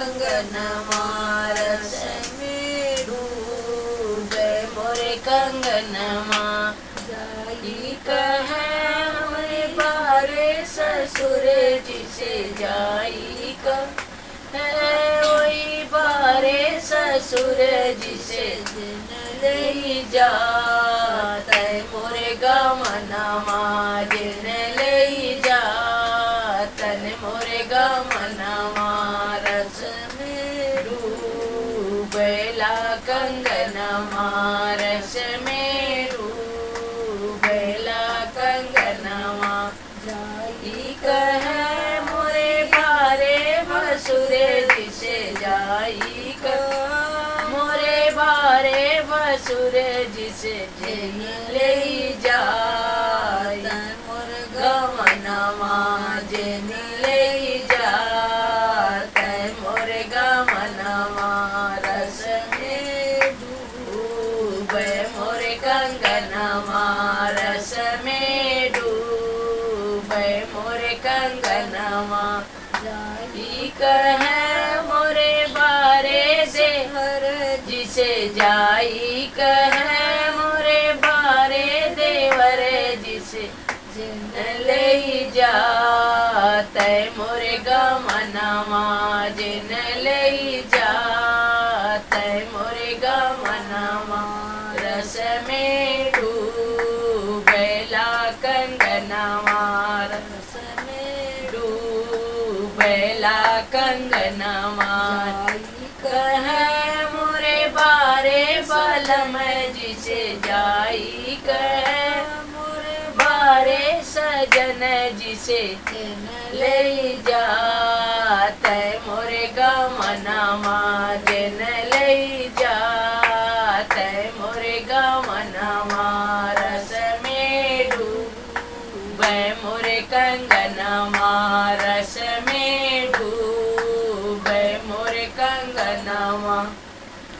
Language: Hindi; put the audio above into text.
कंगनमा रस में डूबे मोरे कंगनमा जाई कहे हमरे बारे ससुर जिसे जाई कहे वही बारे ससुर जिसे जिन ले जात मोरे गमनमा जिन ले जातन मोरे गमनमा रस में डूबेला कंगनमा रस में डूबेला कंगनमा जाई कहे मोरे बारे भसुरे जिसे जाई मोरे बारे भसुरे जिसे जिन ले जाय मोर गमनमा जिन ले जात मोर गमनमा रस में डूबे मोरे कंगनमा रस में डूबे मोरे कंगनमा जाई कहे मोरे बारे देवर जिसे जाई कहे मोरे बारे देवर जिसे जिन ले जात मोरे गमनमा जिन ले जात मोरे गमनमा रस में डूबेला कंगनमा रस में डूबेला कंगनमा कहे मोरे बारे बलम जिसे जाई कहे मोरे बारे सजन जिसे जिन ले जात मोरे गमनमा जिन ले